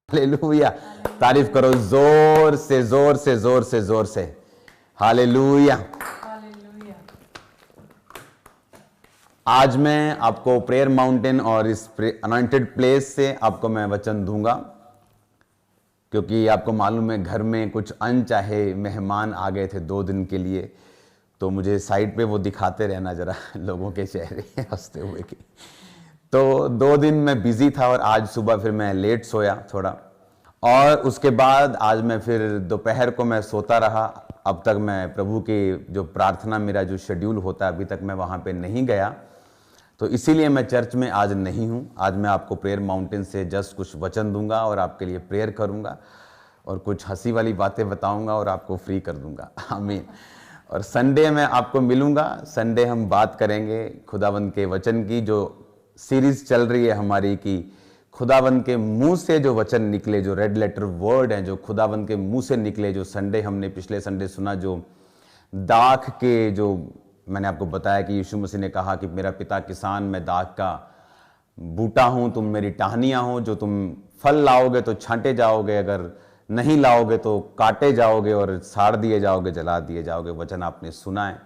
Hallelujah. तारीफ करो जोर से जोर से जोर से जोर से। हालेलुया। आज मैं आपको प्रेयर माउंटेन और इस अनॉइंटेड प्लेस से आपको मैं वचन दूंगा, क्योंकि आपको मालूम है घर में कुछ अनचाहे मेहमान आ गए थे 2 दिन के लिए, तो मुझे साइड पे वो दिखाते रहना जरा लोगों के चेहरे हंसते हुए के। तो 2 दिन मैं बिजी था और आज सुबह फिर मैं लेट सोया थोड़ा, और उसके बाद आज मैं फिर दोपहर को मैं सोता रहा। अब तक मैं प्रभु की जो प्रार्थना, मेरा जो शेड्यूल होता है, अभी तक मैं वहाँ पे नहीं गया, तो इसीलिए मैं चर्च में आज नहीं हूँ। आज मैं आपको प्रेयर माउंटेन से जस्ट कुछ वचन दूंगा और आपके लिए प्रेयर करूँगा और कुछ हंसी वाली बातें बताऊँगा और आपको फ्री कर दूँगा। आमीन। और संडे में आपको मिलूँगा। संडे हम बात करेंगे खुदावंद के वचन की, जो सीरीज चल रही है हमारी कि खुदावंद के मुंह से जो वचन निकले, जो रेड लेटर वर्ड हैं, जो खुदावंद के मुंह से निकले, जो संडे हमने पिछले संडे सुना, जो दाख के, जो मैंने आपको बताया कि यीशु मसीह ने कहा कि मेरा पिता किसान, मैं दाख का बूटा हूं, तुम मेरी टहनियां हो, जो तुम फल लाओगे तो छांटे जाओगे, अगर नहीं लाओगे तो काटे जाओगे और साड़ दिए जाओगे, जला दिए जाओगे। वचन आपने सुना है।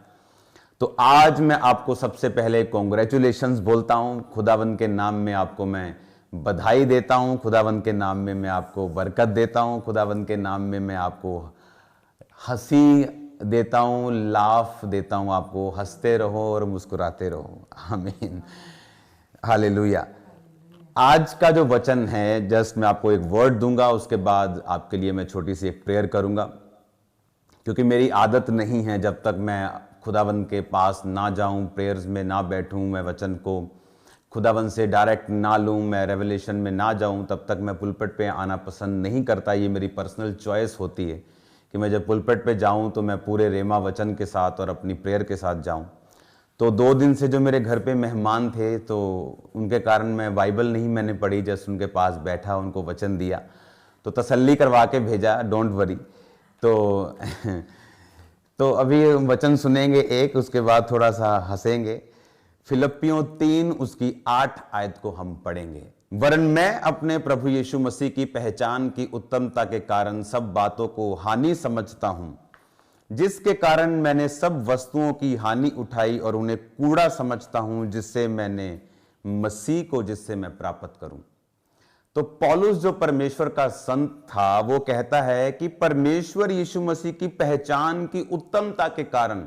तो आज मैं आपको सबसे पहले कॉन्ग्रेचुलेशंस बोलता हूं। खुदावंद के नाम में आपको मैं बधाई देता हूं, खुदावंद के नाम में मैं आपको बरकत देता हूं, खुदावंद के नाम में मैं आपको हंसी देता हूं, लाफ देता हूं, आपको हंसते रहो और मुस्कुराते रहो। आमीन। हालेलुया। आज का जो वचन है, जस्ट मैं आपको एक वर्ड दूंगा, उसके बाद आपके लिए मैं छोटी सी एक प्रेयर करूंगा, क्योंकि मेरी आदत नहीं है जब तक मैं खुदावंद के पास ना जाऊं, प्रेयर्स में ना बैठूं, मैं वचन को खुदावंद से डायरेक्ट ना लूं, मैं रेवलेशन में ना जाऊं, तब तक मैं पुलपिट पे आना पसंद नहीं करता। ये मेरी पर्सनल चॉइस होती है कि मैं जब पुलपिट पे जाऊं तो मैं पूरे रेमा वचन के साथ और अपनी प्रेयर के साथ जाऊं। तो 2 दिन से जो मेरे घर पे मेहमान थे, तो उनके कारण मैं बाइबल नहीं मैंने पढ़ी, जस्ट उनके पास बैठा, उनको वचन दिया, तो तसल्ली करवा के भेजा, डोंट वरी। तो अभी वचन सुनेंगे एक, उसके बाद थोड़ा सा हंसेंगे। फिलिप्पियों 3 उसकी 8 आयत को हम पढ़ेंगे। वरन मैं अपने प्रभु यीशु मसीह की पहचान की उत्तमता के कारण सब बातों को हानि समझता हूं, जिसके कारण मैंने सब वस्तुओं की हानि उठाई और उन्हें कूड़ा समझता हूं, जिससे मैंने मसीह को जिससे मैं प्राप्त करूं। तो पौलुस जो परमेश्वर का संत था, वो कहता है कि परमेश्वर यीशु मसीह की पहचान की उत्तमता के कारण,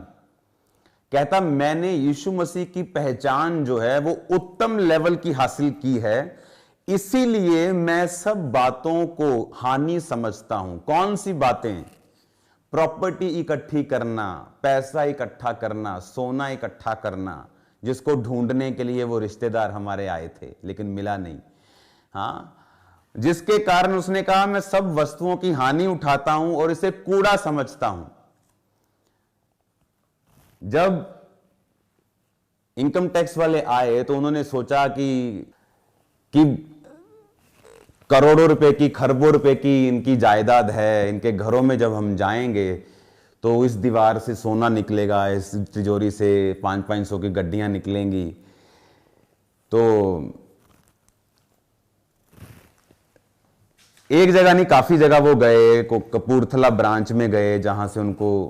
कहता मैंने यीशु मसीह की पहचान जो है वो उत्तम लेवल की हासिल की है, इसीलिए मैं सब बातों को हानि समझता हूं। कौन सी बातें? प्रॉपर्टी इकट्ठी करना, पैसा इकट्ठा करना, सोना इकट्ठा करना, जिसको ढूंढने के लिए वो रिश्तेदार हमारे आए थे लेकिन मिला नहीं। हाँ, जिसके कारण उसने कहा मैं सब वस्तुओं की हानि उठाता हूं और इसे कूड़ा समझता हूं। जब इनकम टैक्स वाले आए तो उन्होंने सोचा कि करोड़ों रुपए की, खरबों रुपए की इनकी जायदाद है, इनके घरों में जब हम जाएंगे तो इस दीवार से सोना निकलेगा, इस तिजोरी से 500-500 की गड्डियां निकलेंगी। तो एक जगह नहीं, काफी जगह वो गए, कपूरथला ब्रांच में गए, जहां से उनको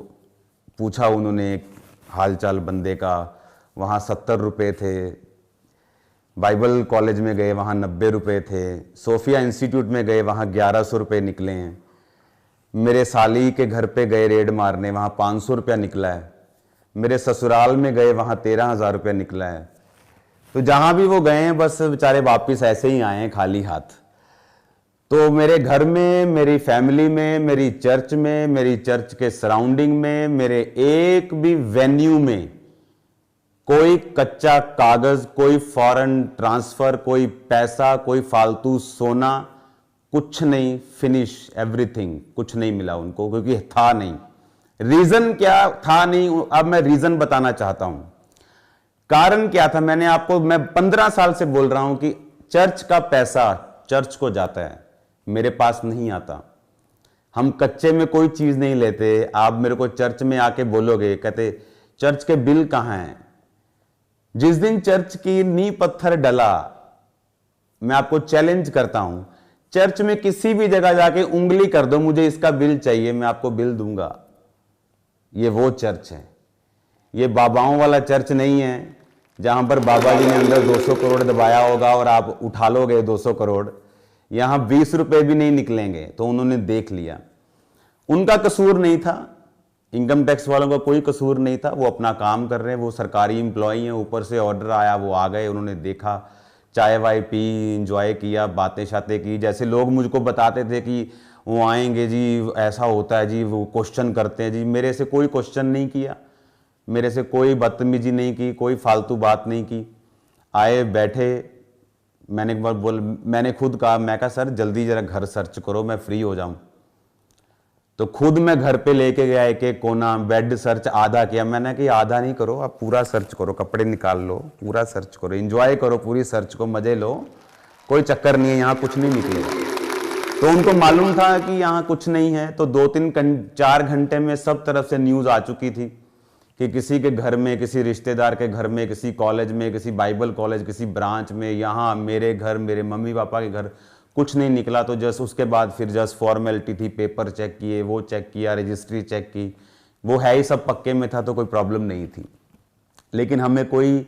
पूछा उन्होंने हालचाल बंदे का, वहाँ 70 रुपये थे। बाइबल कॉलेज में गए, वहाँ 90 रुपये थे। सोफिया इंस्टीट्यूट में गए, वहाँ 1100 रुपये निकले हैं। मेरे साली के घर पे गए रेड मारने, वहाँ 500 रुपया निकला है। मेरे ससुराल में गए, वहाँ 13,000 रुपया निकला है। तो जहाँ भी वो गए हैं, बस बेचारे वापिस ऐसे ही आए हैं खाली हाथ। तो मेरे घर में, मेरी फैमिली में, मेरी चर्च में, मेरी चर्च के सराउंडिंग में, मेरे एक भी वेन्यू में कोई कच्चा कागज, कोई फॉरेन ट्रांसफर, कोई पैसा, कोई फालतू सोना, कुछ नहीं। फिनिश एवरीथिंग, कुछ नहीं मिला उनको, क्योंकि था नहीं। रीजन क्या था? नहीं, अब मैं रीजन बताना चाहता हूं। कारण क्या था? मैं 15 साल से बोल रहा हूं कि चर्च का पैसा चर्च को जाता है, मेरे पास नहीं आता। हम कच्चे में कोई चीज नहीं लेते। आप मेरे को चर्च में आके बोलोगे, कहते चर्च के बिल कहां हैं? जिस दिन चर्च की नींव पत्थर डला, मैं आपको चैलेंज करता हूं चर्च में किसी भी जगह जाके उंगली कर दो, मुझे इसका बिल चाहिए, मैं आपको बिल दूंगा। ये वो चर्च है। ये बाबाओं वाला चर्च नहीं है जहां पर बाबा जी ने अंदर 200 करोड़ दबाया होगा और आप उठा लोगे 200 करोड़। यहां 20 रुपए भी नहीं निकलेंगे। तो उन्होंने देख लिया, उनका कसूर नहीं था, इनकम टैक्स वालों का कोई कसूर नहीं था, वो अपना काम कर रहे हैं, वो सरकारी एम्प्लॉई हैं। ऊपर से ऑर्डर आया, वो आ गए, उन्होंने देखा, चाय वाय पी, इंजॉय किया, बातें शातें की। जैसे लोग मुझको बताते थे कि वो आएंगे जी, ऐसा होता है जी, वो क्वेश्चन करते हैं जी, मेरे से कोई क्वेश्चन नहीं किया, मेरे से कोई बदतमीजी नहीं की, कोई फालतू बात नहीं की। आए, बैठे, मैंने खुद कहा, मैं कहा सर जल्दी जरा घर सर्च करो, मैं फ्री हो जाऊं। तो खुद मैं घर पे लेके गया, एक एक कोना, बेड सर्च आधा किया। मैंने कि आधा नहीं करो, आप पूरा सर्च करो, कपड़े निकाल लो, पूरा सर्च करो, एंजॉय करो पूरी सर्च को, मजे लो, कोई चक्कर नहीं है, यहाँ कुछ नहीं निकलेगा। तो उनको मालूम था कि यहाँ कुछ नहीं है। तो 2-3-4 घंटे में सब तरफ से न्यूज आ चुकी थी कि किसी के घर में, किसी रिश्तेदार के घर में, किसी कॉलेज में, किसी बाइबल कॉलेज, किसी ब्रांच में, यहाँ मेरे घर, मेरे मम्मी पापा के घर कुछ नहीं निकला। तो जस्ट उसके बाद फिर जस्ट फॉर्मेलिटी थी, पेपर चेक किए, वो चेक किया, रजिस्ट्री चेक की, वो है ही सब पक्के में था, तो कोई प्रॉब्लम नहीं थी। लेकिन हमें कोई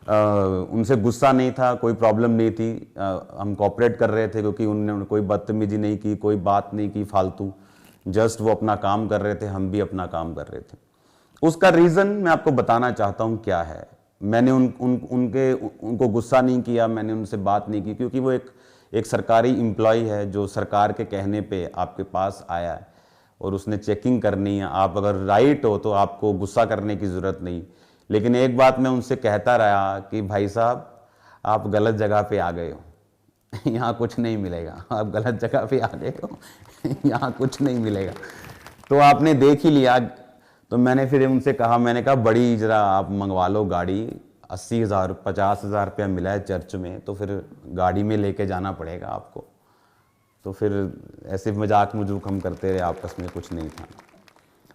उनसे गुस्सा नहीं था, कोई प्रॉब्लम नहीं थी, हम कोऑपरेट कर रहे थे, क्योंकि उन्होंने कोई बदतमीजी नहीं की, कोई बात नहीं की फालतू, जस्ट वो अपना काम कर रहे थे, हम भी अपना काम कर रहे थे। उसका रीज़न मैं आपको बताना चाहता हूँ क्या है। मैंने उनको गुस्सा नहीं किया, मैंने उनसे बात नहीं की, क्योंकि वो एक सरकारी एम्प्लॉय है जो सरकार के कहने पे आपके पास आया है और उसने चेकिंग करनी है। आप अगर राइट हो तो आपको गुस्सा करने की ज़रूरत नहीं। लेकिन एक बात मैं उनसे कहता रहा कि भाई साहब, आप गलत जगह पे आ गए हो, यहाँ कुछ नहीं मिलेगा, आप गलत जगह पे आ गए हो, यहाँ कुछ नहीं मिलेगा। तो आपने देख ही लिया। तो मैंने फिर उनसे कहा, मैंने कहा बड़ी जरा आप मंगवा लो गाड़ी, 80,000 50,000 रुपया मिला है चर्च में, तो फिर गाड़ी में लेके जाना पड़ेगा आपको। तो फिर ऐसे मजाक मजूक हम करते रहे आपस में, कुछ नहीं था।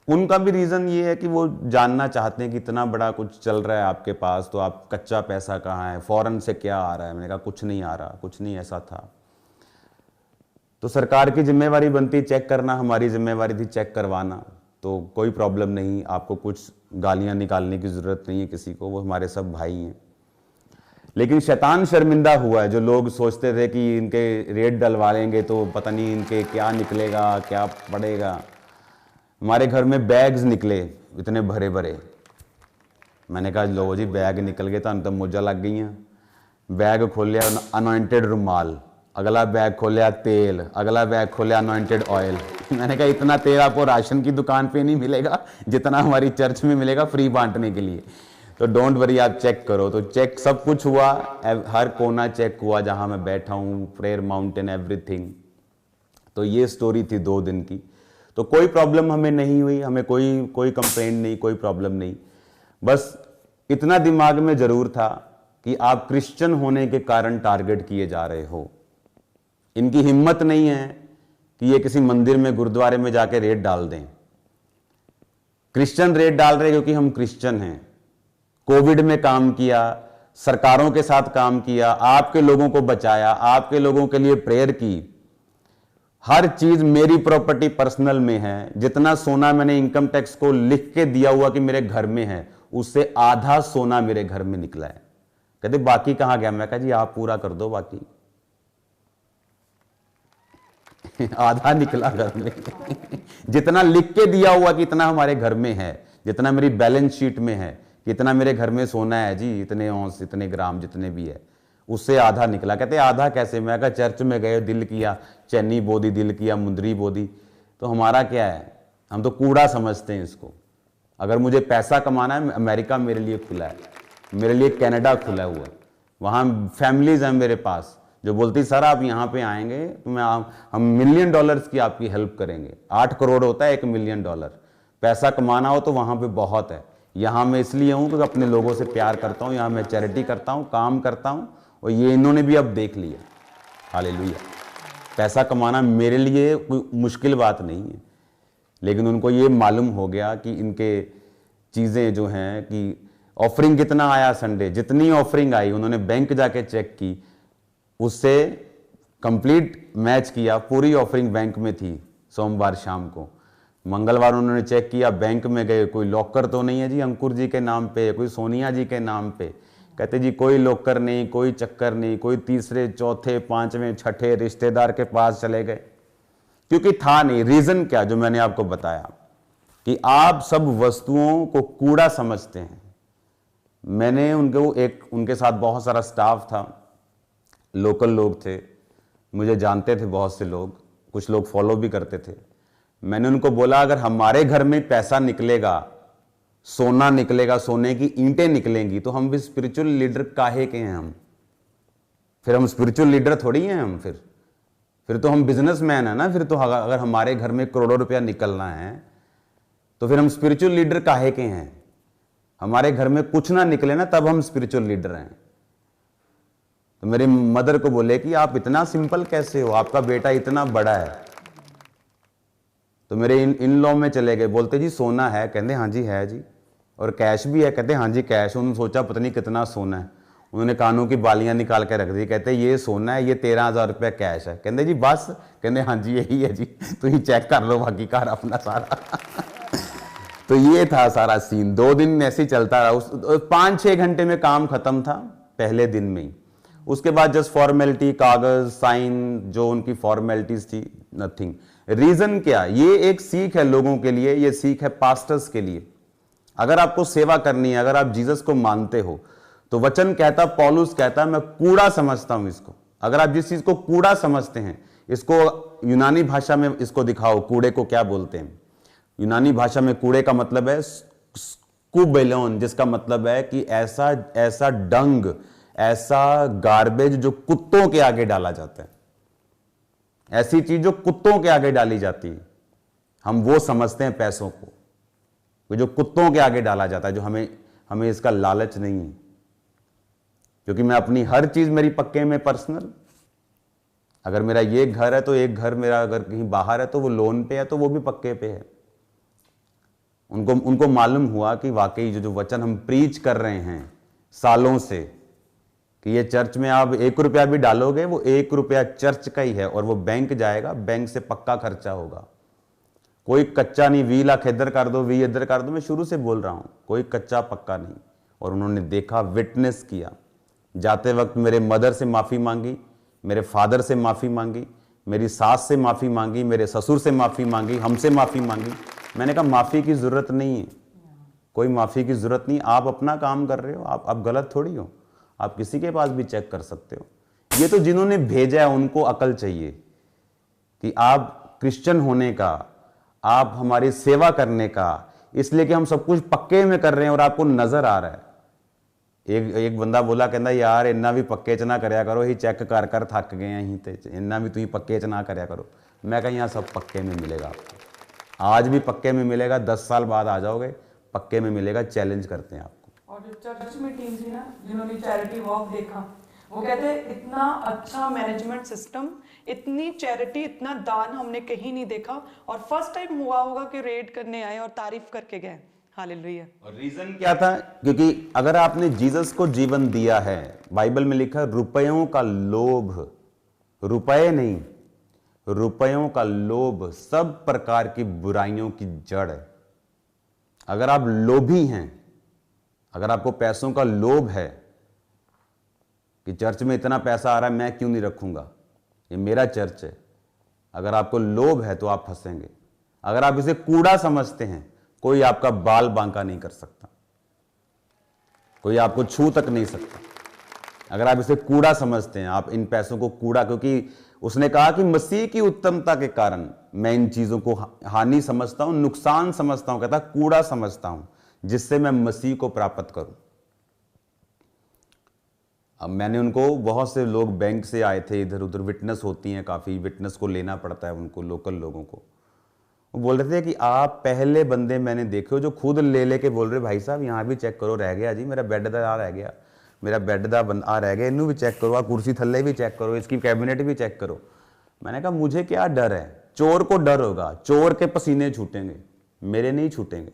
उनका भी रीज़न ये है कि वो जानना चाहते हैं कि इतना बड़ा कुछ चल रहा है आपके पास, तो आप कच्चा पैसा कहाँ है, फॉरेन से क्या आ रहा है। मैंने कहा कुछ नहीं आ रहा, कुछ नहीं ऐसा था। तो सरकार की जिम्मेवारी बनती चेक करना, हमारी जिम्मेवारी थी चेक करवाना। तो कोई प्रॉब्लम नहीं, आपको कुछ गालियां निकालने की ज़रूरत नहीं है किसी को, वो हमारे सब भाई हैं। लेकिन शैतान शर्मिंदा हुआ है, जो लोग सोचते थे कि इनके रेट डलवा लेंगे तो पता नहीं इनके क्या निकलेगा, क्या पड़ेगा। हमारे घर में बैग्स निकले इतने भरे भरे। मैंने कहा लो जी, बैग निकल गए तो मुझे लग गई हैं। बैग खोलिया, अनॉइंटेड रुमाल, अगला बैग खोलिया तेल, अगला बैग खोलिया अनॉइंटेड ऑयल। मैंने कहा इतना तेल आपको राशन की दुकान पे नहीं मिलेगा जितना हमारी चर्च में मिलेगा फ्री बांटने के लिए। तो डोंट वरी, आप चेक करो। तो चेक सब कुछ हुआ, हर कोना चेक हुआ जहां मैं बैठा हूं, प्रेयर माउंटेन, एवरीथिंग। तो ये स्टोरी थी 2 दिन की। तो कोई प्रॉब्लम हमें नहीं हुई, हमें कोई कंप्लेंट नहीं, कोई प्रॉब्लम नहीं। बस इतना दिमाग में जरूर था कि आप क्रिश्चियन होने के कारण टारगेट किए जा रहे हो। इनकी हिम्मत नहीं है कि ये किसी मंदिर में, गुरुद्वारे में जाके रेट डाल दें। क्रिश्चियन रेट डाल रहे क्योंकि हम क्रिश्चियन हैं। कोविड में काम किया, सरकारों के साथ काम किया, आपके लोगों को बचाया, आपके लोगों के लिए प्रेयर की। हर चीज मेरी प्रॉपर्टी पर्सनल में है। जितना सोना मैंने इनकम टैक्स को लिख के दिया हुआ कि मेरे घर में है, उससे आधा सोना मेरे घर में निकला है। कहते बाकी कहां गया? मैं कहा जी आप पूरा कर दो बाकी। आधा निकला घर में। जितना लिख के दिया हुआ कि इतना हमारे घर में है, जितना मेरी बैलेंस शीट में है कि इतना मेरे घर में सोना है जी, इतने औंस, इतने ग्राम, जितने भी है, उससे आधा निकला। कहते आधा कैसे? मैं कहा चर्च में गए, दिल किया, चैनी बोदी, दिल किया, मुंदरी बोदी। तो हमारा क्या है? हम तो कूड़ा समझते हैं इसको। अगर मुझे पैसा कमाना है, अमेरिका मेरे लिए खुला है, मेरे लिए कनाडा खुला हुआ है। वहाँ फैमिलीज हैं मेरे पास जो बोलती सर आप यहाँ पे आएंगे तो हम $1 मिलियन की आपकी हेल्प करेंगे। 8 करोड़ होता है $1 मिलियन। पैसा कमाना हो तो वहाँ पे बहुत है। यहाँ मैं इसलिए हूँ क्योंकि अपने लोगों से प्यार करता हूँ, यहाँ मैं चैरिटी करता हूँ, काम करता हूँ, और ये इन्होंने भी अब देख लिया। हालेलुया। पैसा कमाना मेरे लिए कोई मुश्किल बात नहीं है, लेकिन उनको ये मालूम हो गया कि इनके चीज़ें जो हैं कि ऑफरिंग कितना आया संडे, जितनी ऑफरिंग आई उन्होंने बैंक जाके चेक की, उससे कंप्लीट मैच किया, पूरी ऑफरिंग बैंक में थी। सोमवार शाम को, मंगलवार उन्होंने चेक किया, बैंक में गए, कोई लॉकर तो नहीं है जी अंकुर जी के नाम पे, कोई सोनिया जी के नाम पे। कहते जी कोई लॉकर नहीं, कोई चक्कर नहीं। कोई तीसरे चौथे पांचवें छठे रिश्तेदार के पास चले गए, क्योंकि था नहीं। रीजन क्या, जो मैंने आपको बताया कि आप सब वस्तुओं को कूड़ा समझते हैं। मैंने उनके साथ बहुत सारा स्टाफ था, लोकल लोग थे, मुझे जानते थे बहुत से लोग, कुछ लोग फॉलो भी करते थे। मैंने उनको बोला अगर हमारे घर में पैसा निकलेगा, सोना निकलेगा, सोने की ईंटें निकलेंगी, तो हम भी स्पिरिचुअल लीडर काहे के हैं? फिर हम स्पिरिचुअल लीडर थोड़ी हैं हम। फिर तो हम बिजनेसमैन है ना। फिर तो अगर हमारे घर में करोड़ों रुपया निकलना है तो फिर हम स्पिरिचुअल लीडर काहे के हैं? हमारे घर में कुछ ना निकले ना, तब हम स्पिरिचुअल लीडर हैं। तो मेरी मदर को बोले कि आप इतना सिंपल कैसे हो, आपका बेटा इतना बड़ा है। तो मेरे इन लॉ में चले गए, बोलते जी सोना है? कहते हाँ जी है जी। और कैश भी है? कहते हाँ जी कैश। उन्होंने सोचा पता नहीं कितना सोना है, उन्होंने कानों की बालियां निकाल के रख दी। कहते ये सोना है, ये 13,000 रुपया कैश है। कहते जी बस? कहते हाँ जी यही है जी, तो ये चेक कर लो बाकी कार अपना सारा। तो ये था सारा सीन। 2 दिन ऐसे ही चलता रहा। 5-6 घंटे में काम खत्म था पहले दिन में ही। उसके बाद जस्ट फॉर्मेलिटी, कागज, साइन, जो उनकी फॉर्मेलिटीज थी, नथिंग। रीजन क्या? ये एक सीख है लोगों के लिए, ये सीख है पास्टर्स के लिए। अगर आपको सेवा करनी है, अगर आप जीसस को मानते हो, तो वचन कहता, पौलुस कहता, मैं कूड़ा समझता हूं इसको। अगर आप जिस चीज को कूड़ा समझते हैं, इसको यूनानी भाषा में इसको दिखाओ, कूड़े को क्या बोलते हैं। यूनानी भाषा में कूड़े का मतलब है स्कूबेलोन, जिसका मतलब है कि ऐसा डंग, ऐसा गार्बेज जो कुत्तों के आगे डाला जाता है, ऐसी चीज जो कुत्तों के आगे डाली जाती है, हम वो समझते हैं पैसों को, जो कुत्तों के आगे डाला जाता है, जो हमें इसका लालच नहीं है। क्योंकि मैं अपनी हर चीज मेरी पक्के में पर्सनल। अगर मेरा ये घर है तो एक घर मेरा अगर कहीं बाहर है तो वो लोन पे है, तो वो भी पक्के पे है। उनको मालूम हुआ कि वाकई जो वचन हम प्रीच कर रहे हैं सालों से, कि ये चर्च में आप 1 रुपया भी डालोगे, वो 1 रुपया चर्च का ही है और वो बैंक जाएगा, बैंक से पक्का खर्चा होगा। कोई कच्चा नहीं, 20 लाख इधर कर दो, 20 इधर कर दो। मैं शुरू से बोल रहा हूं, कोई कच्चा पक्का नहीं। और उन्होंने देखा, विटनेस किया। जाते वक्त मेरे मदर से माफी मांगी, मेरे फादर से माफी मांगी, मेरी सास से माफी मांगी, मेरे ससुर से माफी मांगी, हमसे माफी मांगी। मैंने कहा माफी की जरूरत नहीं है, कोई माफी की जरूरत नहीं। आप अपना काम कर रहे हो, आप गलत थोड़ी हो। आप किसी के पास भी चेक कर सकते हो। ये तो जिन्होंने भेजा है उनको अकल चाहिए कि आप क्रिश्चियन होने का, आप हमारी सेवा करने का, इसलिए कि हम सब कुछ पक्के में कर रहे हैं और आपको नजर आ रहा है। एक बंदा बोला, कहता यार इन्ना भी पक्के च ना करया करो, ही चेक कर कर थक गए हैं, ही इन्ना भी तुम पक्के च ना करया करो। मैं कहा यहाँ सब पक्के में मिलेगा आपको, आज भी पक्के में मिलेगा, 10 साल बाद आ जाओगे पक्के में मिलेगा। चैलेंज करते हैं आपको। और जो चर्च में टीम थी ना, जिन्होंने चैरिटी वॉक देखा, वो कहते हैं इतना अच्छा मैनेजमेंट सिस्टम, इतनी चैरिटी, इतना दान हमने कहीं नहीं देखा। और फर्स्ट टाइम हुआ होगा कि रेड करने आए और तारीफ करके गए। हालेलुया। और रीजन क्या था? क्योंकि अगर आपने जीसस को जीवन दिया है, बाइबल में लिखा रुपयों का लोभ, रुपए नहीं, रुपयों का लोभ सब प्रकार की बुराइयों की जड़ है। अगर आप लोभी हैं, अगर आपको पैसों का लोभ है कि चर्च में इतना पैसा आ रहा है, मैं क्यों नहीं रखूंगा, ये मेरा चर्च है, अगर आपको लोभ है तो आप फंसेंगे। अगर आप इसे कूड़ा समझते हैं, कोई आपका बाल बांका नहीं कर सकता, कोई आपको छू तक नहीं सकता। अगर आप इसे कूड़ा समझते हैं, आप इन पैसों को कूड़ा, क्योंकि उसने कहा कि मसीह की उत्तमता के कारण मैं इन चीजों को हानि समझता हूं, नुकसान समझता हूं, कहता कूड़ा समझता हूं, जिससे मैं मसीह को प्राप्त करूं। अब मैंने उनको, बहुत से लोग बैंक से आए थे, इधर उधर विटनेस होती हैं, काफ़ी विटनेस को लेना पड़ता है उनको, लोकल लोगों को। वो बोल रहे थे कि आप पहले बंदे मैंने देखे हो जो खुद ले के बोल रहे, भाई साहब यहाँ भी चेक करो, रह गया जी मेरा बेड दा आ रह गया, मेरा बेड दा आ रह गया, इनू भी चेक करो, आ कुर्सी थल्ले भी चेक करो, इसकी कैबिनेट भी चेक करो। मैंने कहा मुझे क्या डर है, चोर को डर होगा, चोर के पसीने छूटेंगे, मेरे नहीं छूटेंगे।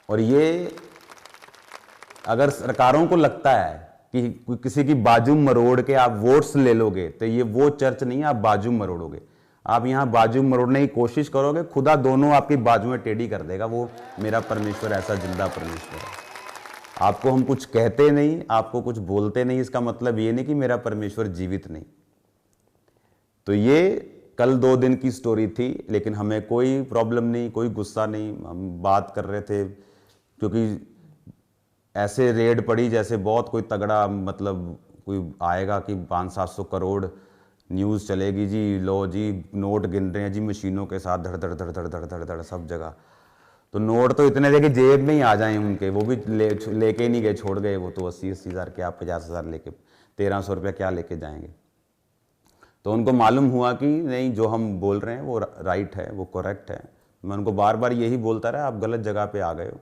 और ये अगर सरकारों को लगता है कि किसी की बाजू मरोड़ के आप वोट्स ले लोगे, तो ये वो चर्च नहीं है आप बाजू मरोड़ोगे। आप यहाँ बाजू मरोड़ने की कोशिश करोगे, खुदा दोनों आपकी बाजुएं टेढ़ी कर देगा। वो मेरा परमेश्वर ऐसा जिंदा परमेश्वर है। आपको हम कुछ कहते नहीं, आपको कुछ बोलते नहीं, इसका मतलब ये नहीं कि मेरा परमेश्वर जीवित नहीं। तो ये कल 2 दिन की स्टोरी थी, लेकिन हमें कोई प्रॉब्लम नहीं, कोई गुस्सा नहीं। हम बात कर रहे थे क्योंकि ऐसे रेड पड़ी जैसे बहुत कोई तगड़ा, मतलब कोई आएगा कि 500-700 करोड़ न्यूज़ चलेगी जी, लो जी नोट गिन रहे हैं जी मशीनों के साथ, धड़ धड़ धड़ धड़ धड़ धड़ धड़ सब जगह। तो नोट तो इतने थे कि जेब में ही आ जाए उनके, वो भी लेके नहीं गए, छोड़ गए। वो तो 80-80 हज़ार क्या 50 हज़ार लेके 1300 रुपया क्या लेके जाएंगे। तो उनको मालूम हुआ कि नहीं, जो हम बोल रहे हैं वो राइट है, वो करेक्ट है। मैं उनको बार बार यही बोलता रहा, आप गलत जगह पे आ गए हो।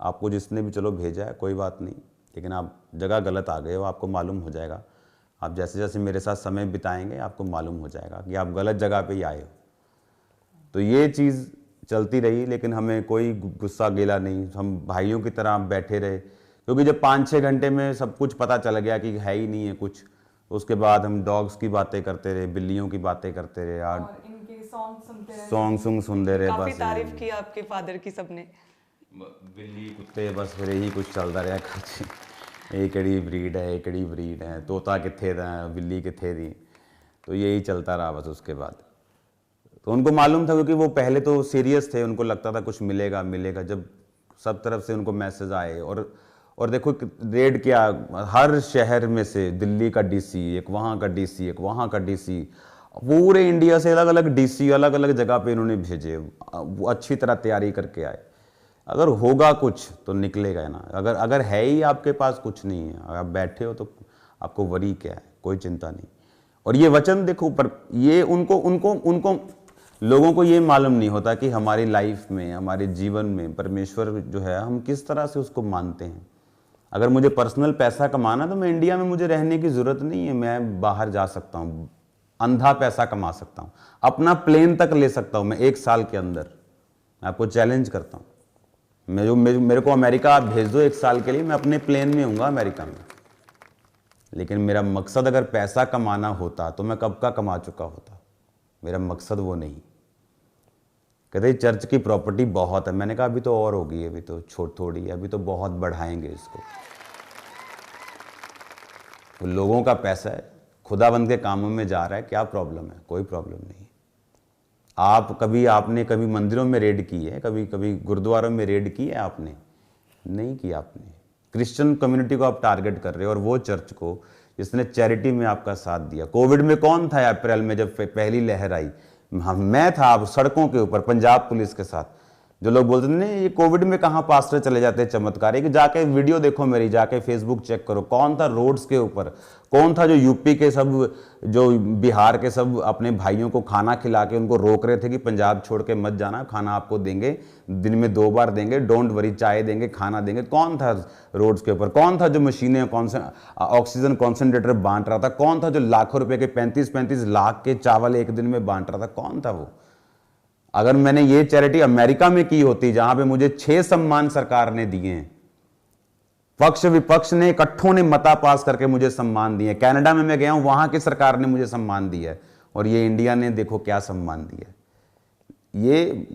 आपको जिसने भी चलो भेजा है कोई बात नहीं, लेकिन आप जगह गलत आ गए हो। आपको मालूम हो जाएगा, आप जैसे जैसे मेरे साथ समय बिताएंगे आपको मालूम हो जाएगा कि आप गलत जगह पे ही आए हो। तो ये चीज़ चलती रही, लेकिन हमें कोई गुस्सा गिला नहीं। हम भाइयों की तरह बैठे रहे, क्योंकि जब 5-6 घंटे में सब कुछ पता चल गया कि है ही नहीं है कुछ, उसके बाद हम डॉग्स की बातें करते रहे, बिल्लियों की बातें करते रहे, और इनके सॉन्ग सुनते रहे। काफी बस तारीफ की आपके फादर की सबने। बिल्ली कुत्ते बस फिर यही कुछ चलता रहा कुछ, ये कड़ी ब्रीड है, ये कड़ी ब्रीड है, तोता किथे था, बिल्ली किथे थी, तो यही चलता रहा बस। उसके बाद तो उनको मालूम था, क्योंकि वो पहले तो सीरियस थे, उनको लगता था कुछ मिलेगा मिलेगा। जब सब तरफ से उनको मैसेज आए, और देखो रेड क्या, हर शहर में से दिल्ली का डीसी, एक वहाँ का डीसी, एक वहाँ का डीसी, पूरे इंडिया से अलग अलग डीसी अलग अलग जगह पे इन्होंने भेजे। वो अच्छी तरह तैयारी करके आए। अगर होगा कुछ तो निकलेगा ना, अगर है ही आपके पास कुछ नहीं है, अगर आप बैठे हो तो आपको वरी क्या है, कोई चिंता नहीं। और ये वचन देखो, पर ये उनको लोगों को ये मालूम नहीं होता कि हमारी लाइफ में, हमारे जीवन में परमेश्वर जो है हम किस तरह से उसको मानते हैं। अगर मुझे पर्सनल पैसा कमाना, तो मैं इंडिया में मुझे रहने की ज़रूरत नहीं है, मैं बाहर जा सकता हूँ, अंधा पैसा कमा सकता हूँ, अपना प्लेन तक ले सकता हूँ मैं 1 साल के अंदर। मैं आपको चैलेंज करता हूँ, मेरे को अमेरिका आप भेज दो 1 साल के लिए, मैं अपने प्लेन में हूँगा अमेरिका में। लेकिन मेरा मकसद अगर पैसा कमाना होता तो मैं कब का कमा चुका होता। मेरा मकसद वो नहीं। कहते चर्च की प्रॉपर्टी बहुत है। मैंने कहा अभी तो और होगी, अभी तो थोड़ी है, अभी तो बहुत बढ़ाएंगे इसको। तो लोगों का पैसा है, खुदाबंद के कामों में जा रहा है, क्या प्रॉब्लम है? कोई प्रॉब्लम नहीं। आपने कभी मंदिरों में रेड की है? कभी गुरुद्वारों में रेड की है आपने? नहीं की आपने। क्रिश्चियन कम्युनिटी को आप टारगेट कर रहे हो, और वो चर्च को जिसने चैरिटी में आपका साथ दिया। कोविड में कौन था अप्रैल में जब पहली लहर आई? मैं था आप सड़कों के ऊपर पंजाब पुलिस के साथ। जो लोग बोलते थे नहीं ये कोविड में कहाँ पास्टर चले जाते हैं चमत्कार, कि जाके वीडियो देखो मेरी, जाके फेसबुक चेक करो, कौन था रोड्स के ऊपर, कौन था जो यूपी के सब, जो बिहार के सब अपने भाइयों को खाना खिला के उनको रोक रहे थे कि पंजाब छोड़ के मत जाना, खाना आपको देंगे, दिन में 2 बार देंगे, डोंट वरी, चाय देंगे, खाना देंगे। कौन था रोड्स के ऊपर? कौन था जो मशीनें, कौन से ऑक्सीजन कॉन्सेंट्रेटर बांट रहा था? कौन था जो लाखों रुपए के 35-35 लाख के चावल एक दिन में बांट रहा था? कौन था वो? अगर मैंने ये चैरिटी अमेरिका में की होती, जहां पे मुझे 6 सम्मान सरकार ने दिए हैं, पक्ष विपक्ष ने इकट्ठों ने मता पास करके मुझे सम्मान दिए। कनाडा में मैं गया हूं, वहां की सरकार ने मुझे सम्मान दिया है, और ये इंडिया ने देखो क्या सम्मान दिया है। ये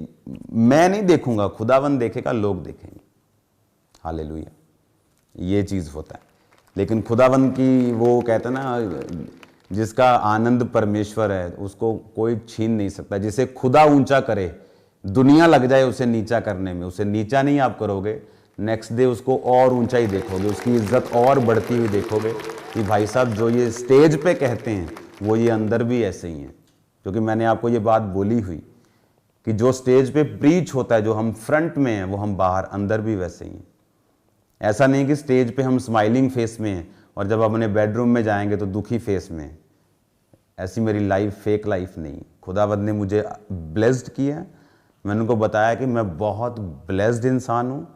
मैं नहीं देखूंगा, खुदावंद देखेगा, लोग देखेंगे। हालेलुया, ये चीज होता है। लेकिन खुदावंद की वो कहते हैं ना, जिसका आनंद परमेश्वर है उसको कोई छीन नहीं सकता। जिसे खुदा ऊंचा करे, दुनिया लग जाए उसे नीचा करने में, उसे नीचा नहीं आप करोगे, नेक्स्ट डे उसको और ऊंचा ही देखोगे, उसकी इज्जत और बढ़ती हुई देखोगे कि भाई साहब जो ये स्टेज पे कहते हैं वो ये अंदर भी ऐसे ही हैं। क्योंकि मैंने आपको ये बात बोली हुई कि जो स्टेज पे प्रीच होता है, जो हम फ्रंट में हैं, वो हम बाहर अंदर भी वैसे ही हैं। ऐसा नहीं कि स्टेज पे हम स्माइलिंग फेस में हैं और जब अपने बेडरूम में जाएंगे तो दुखी फेस में। ऐसी मेरी लाइफ फेक लाइफ नहीं। खुदावंद ने मुझे ब्लेस्ड किया। मैंने उनको बताया कि मैं बहुत ब्लेस्ड इंसान हूँ,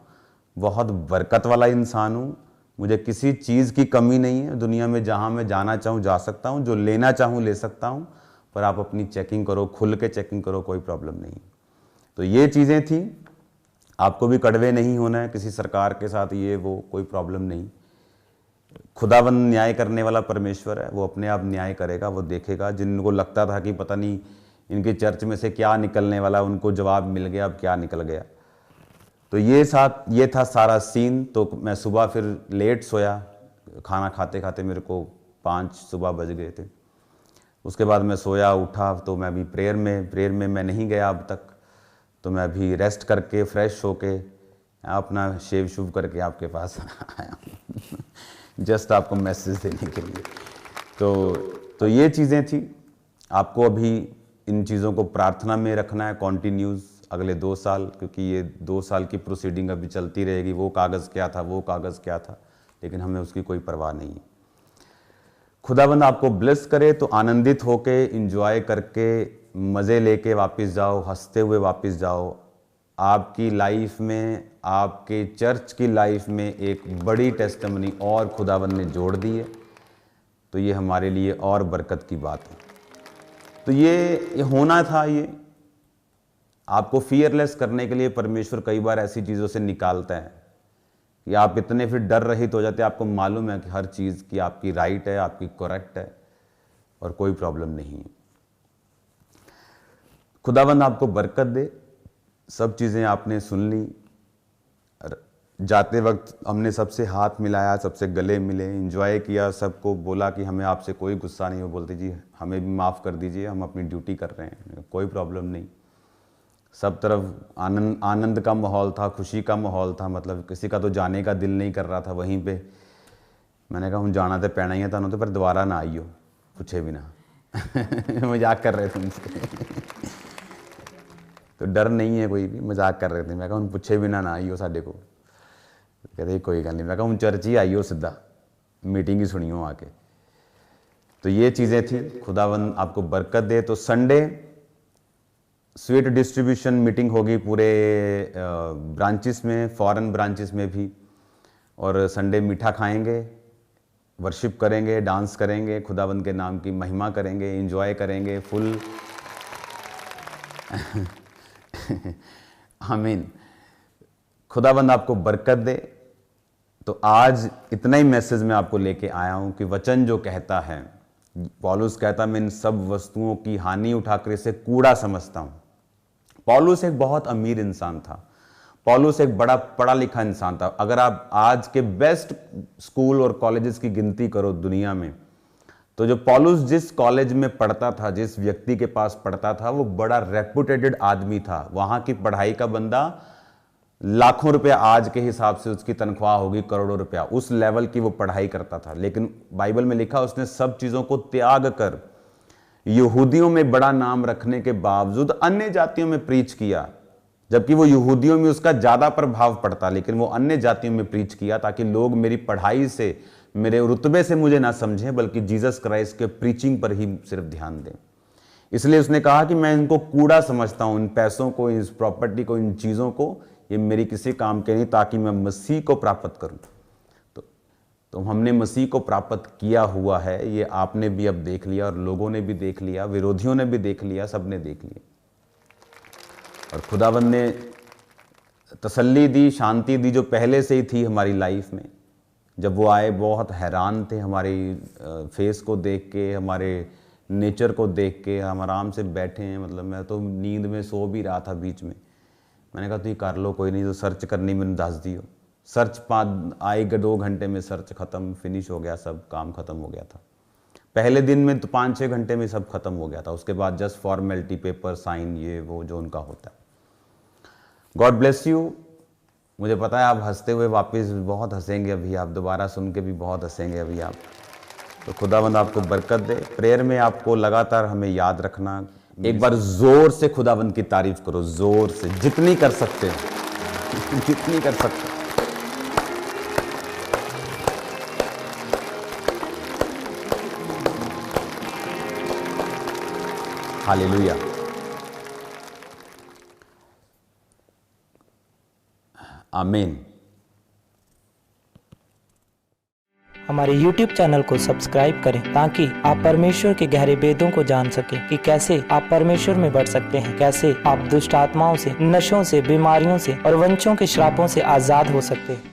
बहुत बरकत वाला इंसान हूँ, मुझे किसी चीज़ की कमी नहीं है। दुनिया में जहाँ मैं जाना चाहूँ जा सकता हूँ, जो लेना चाहूँ ले सकता हूँ, पर आप अपनी चेकिंग करो, खुल के चेकिंग करो, कोई प्रॉब्लम नहीं। तो ये चीज़ें थी। आपको भी कड़वे नहीं होना है किसी सरकार के साथ, ये वो कोई प्रॉब्लम नहीं। खुदावंद न्याय करने वाला परमेश्वर है, वो अपने आप न्याय करेगा, वो देखेगा। जिनको लगता था कि पता नहीं इनके चर्च में से क्या निकलने वाला, उनको जवाब मिल गया, अब क्या निकल गया। तो ये था सारा सीन। तो मैं सुबह फिर लेट सोया, खाना खाते खाते मेरे को 5 सुबह बज गए थे। उसके बाद मैं सोया, उठा तो मैं अभी प्रेयर में मैं नहीं गया अब तक। तो मैं अभी रेस्ट करके फ्रेश होके अपना शेव शुभ करके आपके पास आया हूँ जस्ट आपको मैसेज देने के लिए। तो ये चीज़ें थी। आपको अभी इन चीज़ों को प्रार्थना में रखना है कॉन्टिन्यूस अगले 2 साल, क्योंकि ये 2 साल की प्रोसीडिंग अभी चलती रहेगी। वो कागज़ क्या था, वो कागज़ क्या था, लेकिन हमें उसकी कोई परवाह नहीं है। खुदावंद आपको ब्लेस करे तो आनंदित होके, इंजॉय करके, मज़े लेके वापस जाओ, हंसते हुए वापस जाओ। आपकी लाइफ में, आपके चर्च की लाइफ में एक बड़ी टेस्टिमनी और खुदावंद ने जोड़ दी है। तो ये हमारे लिए और बरकत की बात है। तो ये होना था। ये आपको फियरलेस करने के लिए परमेश्वर कई बार ऐसी चीज़ों से निकालता है कि आप इतने फिर डर रहित हो जाते हैं। आपको मालूम है कि हर चीज़ की आपकी राइट है, आपकी करेक्ट है और कोई प्रॉब्लम नहीं है। खुदावंद आपको बरकत दे। सब चीज़ें आपने सुन ली। जाते वक्त हमने सबसे हाथ मिलाया, सबसे गले मिले, एंजॉय किया, सबको बोला कि हमें आपसे कोई गुस्सा नहीं हो। बोलते जी हमें भी माफ़ कर दीजिए, हम अपनी ड्यूटी कर रहे हैं, कोई प्रॉब्लम नहीं। सब तरफ आनंद का माहौल था, खुशी का माहौल था। मतलब किसी का तो जाने का दिल नहीं कर रहा था वहीं पे। मैंने कहा हम जाना तो पैना ही है तुहानू, तो पर दोबारा ना आइयो पूछे बिना मजाक कर रहे थे उनसे तो डर नहीं है कोई भी, मजाक कर रहे थे। मैं कहा हम पूछे बिना ना आइयो साडे को। कहते कोई गल नहीं। मैं कहा हम चर्च ही आइयो, सीधा मीटिंग ही सुनियो आके। तो ये चीज़ें थी। खुदावंद आपको बरकत दे। तो संडे स्वीट डिस्ट्रीब्यूशन मीटिंग होगी पूरे ब्रांचेस में, फॉरेन ब्रांचेस में भी। और संडे मीठा खाएंगे, वर्शिप करेंगे, डांस करेंगे, खुदावंद के नाम की महिमा करेंगे, एंजॉय करेंगे फुल आमीन। खुदावंद आपको बरकत दे। तो आज इतना ही मैसेज मैं आपको लेके आया हूं कि वचन जो कहता है, पौलुस कहता मैं इन सब वस्तुओं की हानि उठाकर इसे कूड़ा समझता हूं। पौलुस एक बहुत अमीर इंसान था। पौलुस एक बड़ा पढ़ा लिखा इंसान था। अगर आप आज के बेस्ट स्कूल और कॉलेजेस की गिनती करो दुनिया में, तो जो पौलुस जिस कॉलेज में पढ़ता था, जिस व्यक्ति के पास पढ़ता था, वो बड़ा रेपुटेटेड आदमी था। वहां की पढ़ाई का बंदा लाखों रुपया, आज के हिसाब से उसकी तनख्वाह होगी करोड़ों रुपया, उस लेवल की वो पढ़ाई करता था। लेकिन बाइबल में लिखा उसने सब चीजों को त्याग कर यहूदियों में बड़ा नाम रखने के बावजूद अन्य जातियों में प्रीच किया। जबकि वो यहूदियों में उसका ज्यादा प्रभाव पड़ता, लेकिन वो अन्य जातियों में प्रीच किया ताकि लोग मेरी पढ़ाई से, मेरे रुतबे से मुझे ना समझें, बल्कि जीसस क्राइस्ट के प्रीचिंग पर ही सिर्फ ध्यान दें। इसलिए उसने कहा कि मैं इनको कूड़ा समझता हूं, इन पैसों को, इस प्रॉपर्टी को, इन चीजों को, ये मेरी किसी काम के नहीं, ताकि मैं मसीह को प्राप्त करूं। तो हमने मसीह को प्राप्त किया हुआ है, ये आपने भी अब देख लिया और लोगों ने भी देख लिया, विरोधियों ने भी देख लिया, सबने देख लिया। और खुदावंद ने तसल्ली दी, शांति दी, जो पहले से ही थी हमारी लाइफ में। जब वो आए बहुत हैरान थे हमारी फेस को देख के, हमारे नेचर को देख के। हम आराम से बैठे हैं, मतलब मैं तो नींद में सो भी रहा था बीच में। मैंने कहा तुम कर लो, कोई नहीं, तो सर्च करनी मैंने दस दियो। सर्च 2 घंटे में सर्च खत्म, फिनिश हो गया, सब काम खत्म हो गया था। पहले दिन में तो 5-6 घंटे में सब खत्म हो गया था। उसके बाद जस्ट फॉर्मेलिटी, पेपर साइन, ये वो जो उनका होता है। God bless you. मुझे पता है आप हंसते हुए वापस बहुत हंसेंगे अभी, आप दोबारा सुन के भी बहुत हंसेंगे अभी आप। तो खुदावंद आपको बरकत दे। प्रेयर में आपको लगातार हमें याद रखना। एक बार जोर से खुदावंद की तारीफ करो, जोर से, जितनी कर सकते हो जितनी कर सकते हो। हालेलुया। आमीन। हमारे YouTube चैनल को सब्सक्राइब करें ताकि आप परमेश्वर के गहरे भेदों को जान सकें कि कैसे आप परमेश्वर में बढ़ सकते हैं, कैसे आप दुष्ट आत्माओं से, नशों से, बीमारियों से और वंशों के श्रापों से आजाद हो सकते हैं।